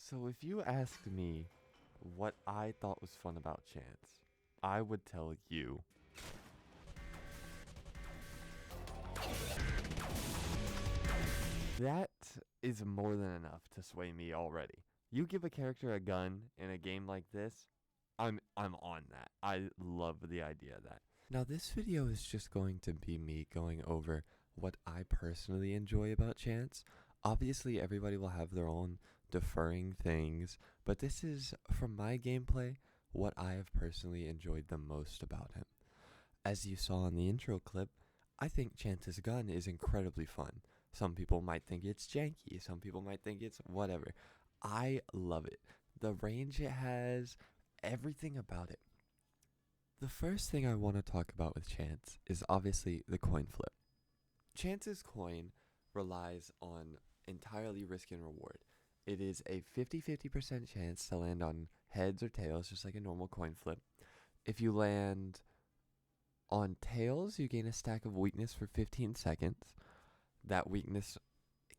So if you asked me what I thought was fun about Chance, I would tell you that is more than enough to sway me already. You give a character a gun in a game like this, I'm on that. I love the idea of that. Now this video is just going to be me going over what I personally enjoy about Chance. Obviously everybody will have their own differing things, but this is, from my gameplay, what I have personally enjoyed the most about him. As you saw in the intro clip, I think Chance's gun is incredibly fun. Some people might think it's janky, some people might think it's whatever. I love it. The range it has, everything about it. The first thing I want to talk about with Chance is obviously the coin flip. Chance's coin relies on entirely risk and reward. It is a 50-50% chance to land on heads or tails, just like a normal coin flip. If you land on tails, you gain a stack of weakness for 15 seconds. That weakness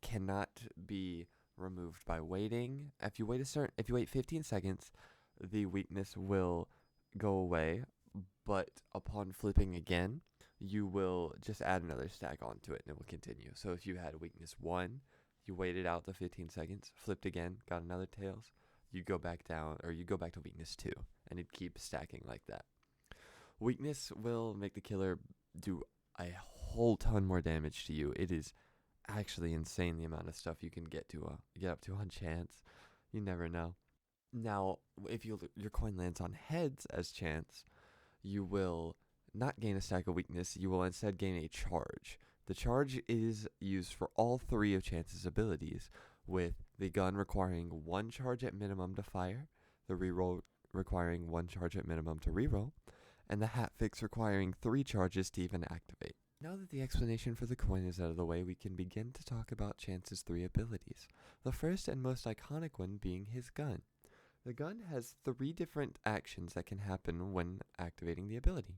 cannot be removed by waiting. If you wait 15 seconds, the weakness will go away, but upon flipping again, you will just add another stack onto it and it will continue. So if you had weakness 1, you waited out the 15 seconds, flipped again, got another tails, you go back down, or you go back to weakness 2, and it keeps stacking like that. Weakness will make the killer do a whole ton more damage to you. It is actually insane the amount of stuff you can get up to on Chance. You never know. Now, if your coin lands on heads as Chance, you will not gain a stack of weakness. You will instead gain a charge. The charge is used for all 3 of Chance's abilities, with the gun requiring 1 charge at minimum to fire, the reroll requiring 1 charge at minimum to reroll, and the hat fix requiring 3 charges to even activate. Now that the explanation for the coin is out of the way, we can begin to talk about Chance's 3 abilities. The first and most iconic one being his gun. The gun has 3 different actions that can happen when activating the ability.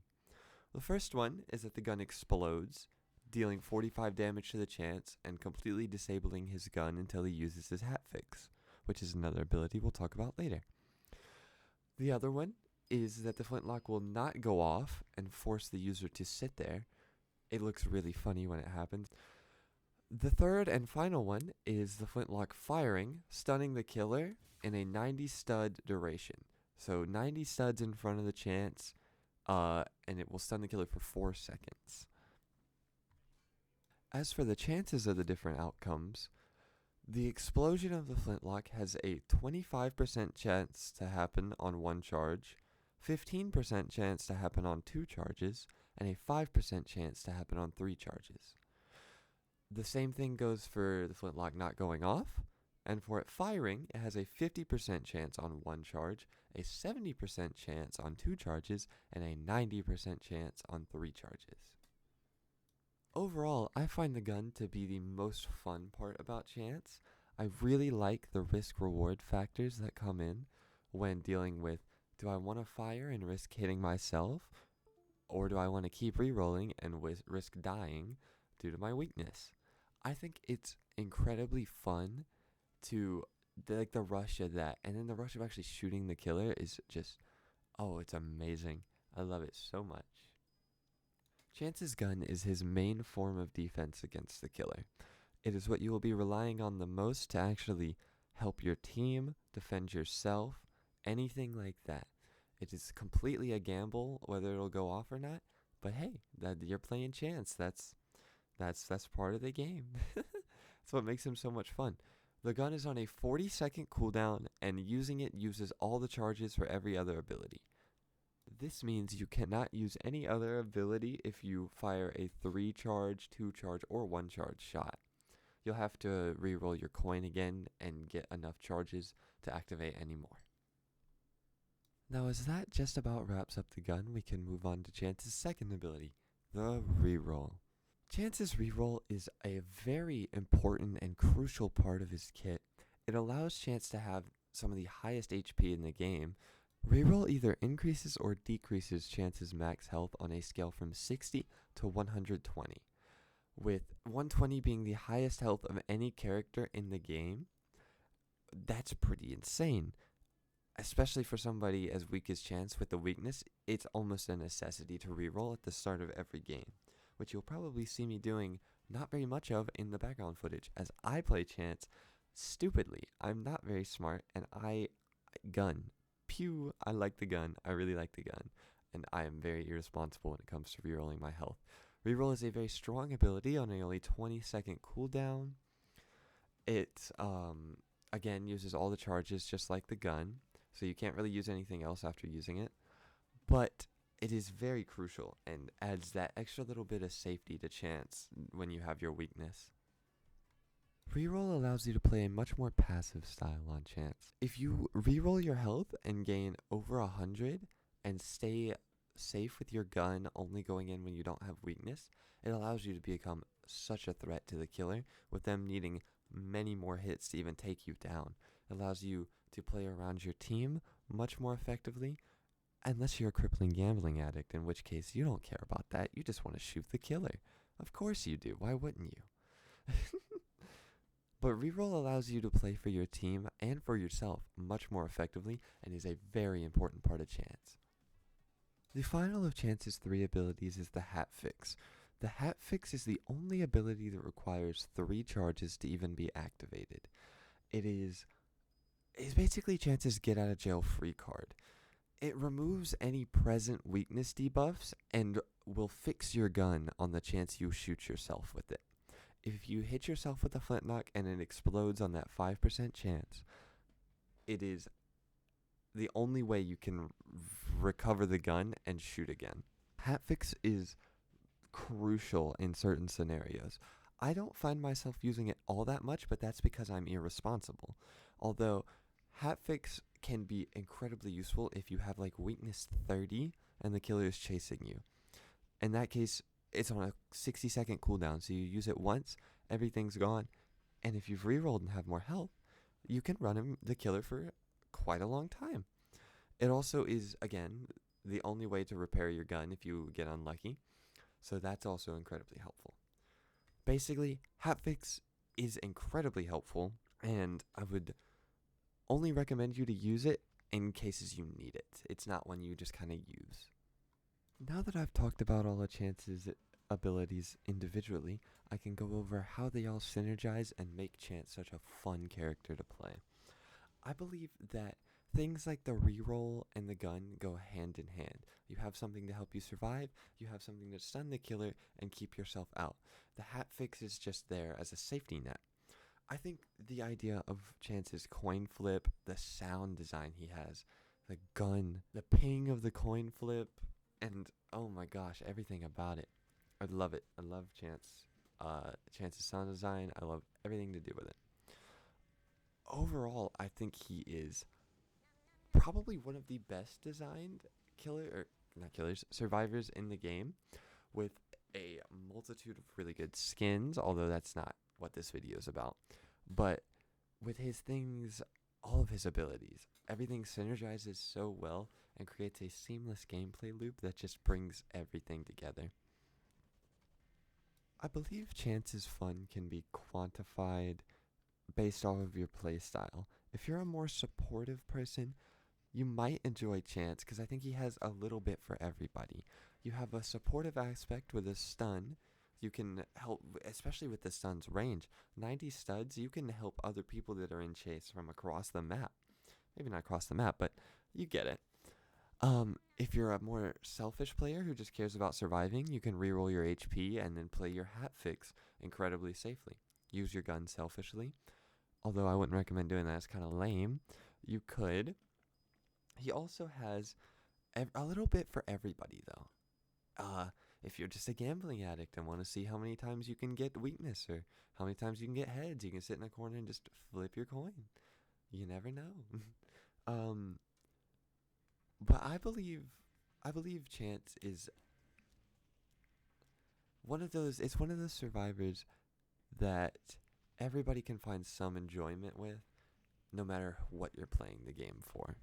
The first one is that the gun explodes, dealing 45 damage to the Chance and completely disabling his gun until he uses his hat fix, which is another ability we'll talk about later. The other one is that the flintlock will not go off and force the user to sit there. It looks really funny when it happens. The third and final one is the flintlock firing, stunning the killer in a 90 stud duration. So 90 studs in front of the Chance, and it will stun the killer for 4 seconds. As for the chances of the different outcomes, the explosion of the flintlock has a 25% chance to happen on 1 charge, 15% chance to happen on 2 charges, and a 5% chance to happen on 3 charges. The same thing goes for the flintlock not going off, and for it firing, it has a 50% chance on 1 charge, a 70% chance on 2 charges, and a 90% chance on 3 charges. Overall, I find the gun to be the most fun part about Chance. I really like the risk-reward factors that come in when dealing with, do I want to fire and risk hitting myself, or do I want to keep rerolling and risk dying due to my weakness? I think it's incredibly fun to, like, the rush of that, and then the rush of actually shooting the killer is just, oh, it's amazing. I love it so much. Chance's gun is his main form of defense against the killer. It is what you will be relying on the most to actually help your team, defend yourself, anything like that. It is completely a gamble whether it'll go off or not, but hey, that you're playing Chance. That's part of the game. That's what makes him so much fun. The gun is on a 40-second cooldown, and using it uses all the charges for every other ability. This means you cannot use any other ability if you fire a 3 charge, 2 charge, or 1 charge shot. You'll have to reroll your coin again and get enough charges to activate any more. Now, as that just about wraps up the gun, we can move on to Chance's second ability, the reroll. Chance's reroll is a very important and crucial part of his kit. It allows Chance to have some of the highest HP in the game. Reroll either increases or decreases Chance's max health on a scale from 60 to 120, with 120 being the highest health of any character in the game. that's pretty insane. Especially for somebody as weak as Chance with the weakness, it's almost a necessity to reroll at the start of every game, which you'll probably see me doing not very much of in the background footage, as I play Chance stupidly. I'm not very smart, and I gun. Pew, I like the gun. I really like the gun, and I am very irresponsible when it comes to rerolling my health. Reroll is a very strong ability on a only 20-second cooldown. It, again, uses all the charges just like the gun, so you can't really use anything else after using it, but it is very crucial and adds that extra little bit of safety to Chance when you have your weakness. Reroll allows you to play a much more passive style on Chance. If you reroll your health and gain over 100 and stay safe with your gun only going in when you don't have weakness, it allows you to become such a threat to the killer with them needing many more hits to even take you down. It allows you to play around your team much more effectively, unless you're a crippling gambling addict, in which case you don't care about that. You just want to shoot the killer. Of course you do. Why wouldn't you? But reroll allows you to play for your team and for yourself much more effectively and is a very important part of Chance. The final of Chance's 3 abilities is the Hat Fix. The Hat Fix is the only ability that requires 3 charges to even be activated. It's basically Chance's get out of jail free card. It removes any present weakness debuffs and will fix your gun on the chance you shoot yourself with it. If you hit yourself with a flintlock and it explodes on that 5% chance, it is the only way you can recover the gun and shoot again. Hatfix is crucial in certain scenarios. I don't find myself using it all that much, but that's because I'm irresponsible. Although Hatfix can be incredibly useful if you have like weakness 30 and the killer is chasing you. In that case, it's on a 60-second cooldown, so you use it once, everything's gone, and if you've rerolled and have more health, you can run the killer for quite a long time. It also is, again, the only way to repair your gun if you get unlucky, so that's also incredibly helpful. Basically, Hatfix is incredibly helpful, and I would only recommend you to use it in cases you need it. It's not one you just kind of use. Now that I've talked about all of Chance's abilities individually, I can go over how they all synergize and make Chance such a fun character to play. I believe that things like the reroll and the gun go hand in hand. You have something to help you survive, you have something to stun the killer and keep yourself out. The Hatfix is just there as a safety net. I think the idea of Chance's coin flip, the sound design he has, the gun, the ping of the coin flip, and oh my gosh, everything about it. I love it. I love Chance's sound design. I love everything to do with it. Overall, I think he is probably one of the best designed survivors in the game, with a multitude of really good skins, although that's not what this video is about. But with his things, all of his abilities, everything synergizes so well and creates a seamless gameplay loop that just brings everything together. I believe Chance's fun can be quantified based off of your playstyle. If you're a more supportive person, you might enjoy Chance because I think he has a little bit for everybody. You have a supportive aspect with a stun. You can help, especially with the stun's range. 90 studs, you can help other people that are in chase from across the map. Maybe not across the map, but you get it. If you're a more selfish player who just cares about surviving, you can reroll your HP and then play your Hatfix incredibly safely. Use your gun selfishly. Although I wouldn't recommend doing that, it's kind of lame. You could. He also has a little bit for everybody, though. If you're just a gambling addict and want to see how many times you can get weakness or how many times you can get heads, you can sit in a corner and just flip your coin. You never know. But I believe Chance is it's one of those survivors that everybody can find some enjoyment with, no matter what you're playing the game for.